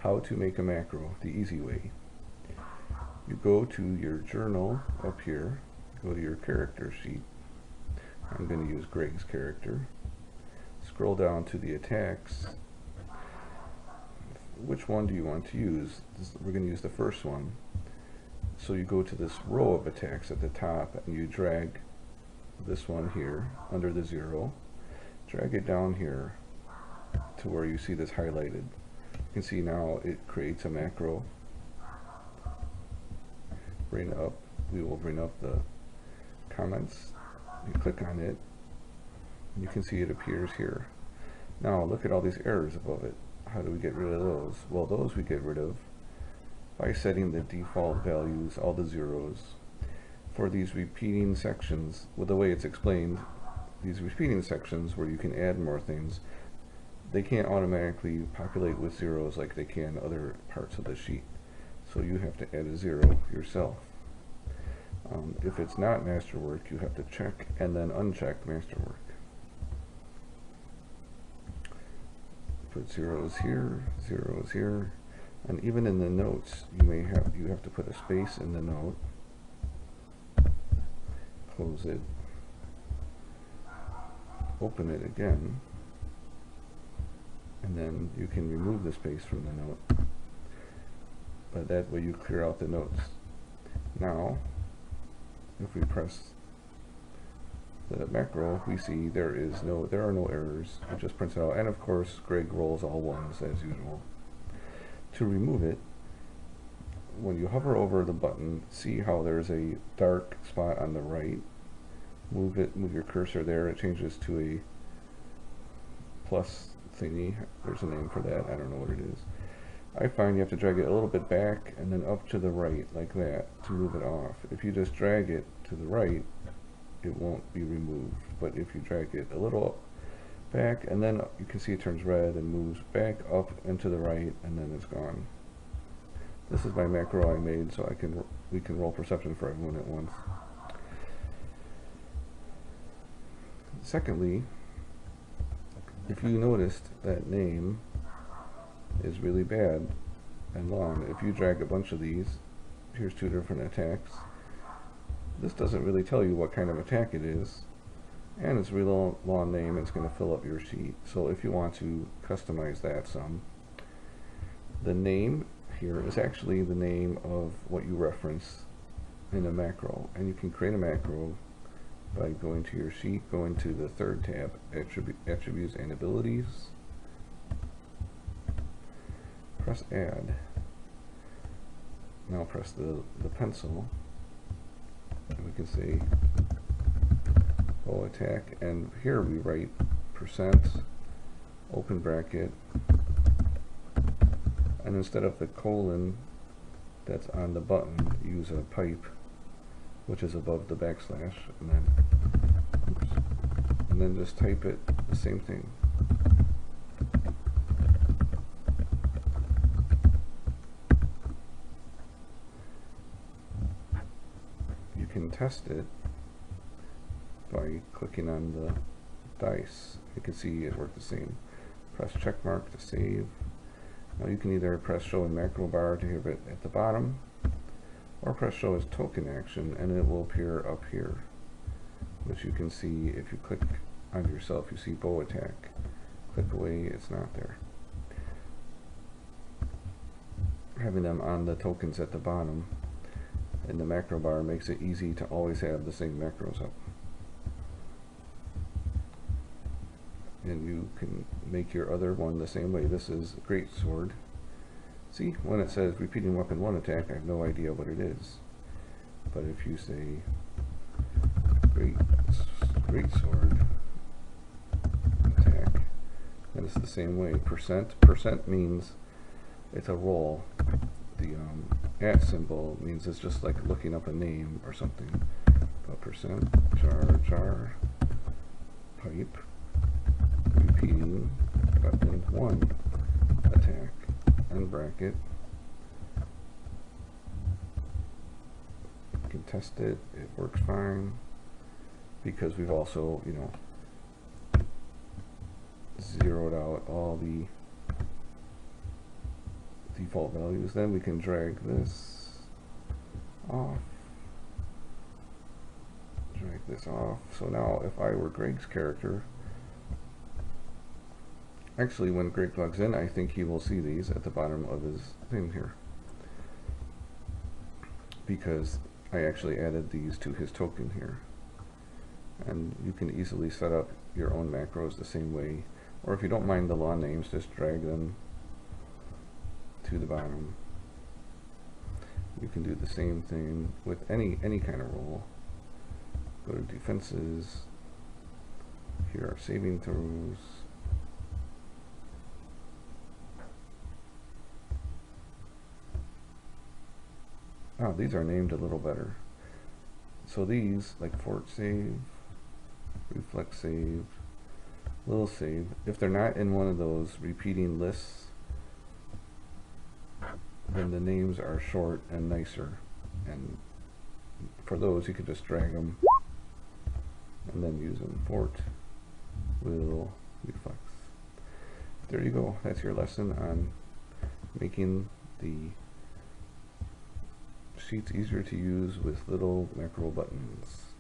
how to make a macro the easy way. You go to your journal up here, go to your character sheet. I'm going to use Greg's character. Scroll down to the attacks. Which one do you want to use? We're going to use the first one. So you go to this row of attacks at the top and you drag this one here under the 0. Drag it down here to where you see this highlighted. You can see now it creates a macro. We will bring up the comments. You click on it, and you can see it appears here. Now look at all these errors above it. How do we get rid of those? Well, those we get rid of by setting the default values, all the zeros. For these repeating sections, with the way it's explained, these repeating sections where you can add more things, they can't automatically populate with zeros like they can other parts of the sheet. So you have to add a 0 yourself. If it's not masterwork, you have to check and then uncheck masterwork. Put zeros here, and even in the notes, you have to put a space in the note. Close it. Open it again, and then you can remove the space from the note. But that way you clear out the notes. Now, if we press the macro, we see there are no errors. It just prints it out, and of course, Greg rolls all ones as usual. To remove it, when you hover over the button, see how there's a dark spot on the right. Move your cursor there. It changes to a plus thingy. There's a name for that. I don't know what it is. I find you have to drag it a little bit back and then up to the right like that to move it off. If you just drag it to the right, it won't be removed. But if you drag it a little back, and then you can see it turns red and moves back up and to the right, and then it's gone. This is my macro I made, so we can roll perception for everyone at once. Secondly, if you noticed that name is really bad and long, if you drag a bunch of these, here's 2 different attacks. This doesn't really tell you what kind of attack it is, and it's a real long name. It's going to fill up your sheet. So if you want to customize that some, the name here is actually the name of what you reference in a macro, and you can create a macro by going to your sheet, going to the 3rd tab, Attributes and Abilities, press Add. Now press the pencil, and we can say bow attack, and here we write %, open bracket, and instead of the colon that's on the button, use a pipe, which is above the backslash, and then just type it the same thing. You can test it by clicking on the dice. You can see it worked the same. Press check mark to save. Now you can either press show in macro bar to have it at the bottom, or press show as token action, and it will appear up here, which you can see if you click on yourself. You see bow attack. Click away, it's not there. Having them on the tokens at the bottom in the macro bar makes it easy to always have the same macros up. And you can make your other one the same way. This is Great Sword. See, when it says repeating weapon 1 attack, I have no idea what it is. But if you say Great Sword attack, then it's the same way. Percent means it's a roll. The @ symbol means it's just like looking up a name or something. But percent, jar, pipe, repeating weapon 1 attack, end bracket. You can test it. It works fine because we've also, zeroed out all the default values. Then we can drag this off. Drag this off. So now if I were Greg's character, actually when Greg logs in, I think he will see these at the bottom of his thing here, because I actually added these to his token here. And you can easily set up your own macros the same way, or if you don't mind the lawn names, just drag them to the bottom. You can do the same thing with any kind of role. Go to defenses. Here are saving throws. Oh, these are named a little better. So these, like fort save, reflex save, little save, if they're not in one of those repeating lists, then the names are short and nicer. And for those, you could just drag them and then use them. Fort, will, reflex. There you go. That's your lesson on making the sheets easier to use with little macro buttons.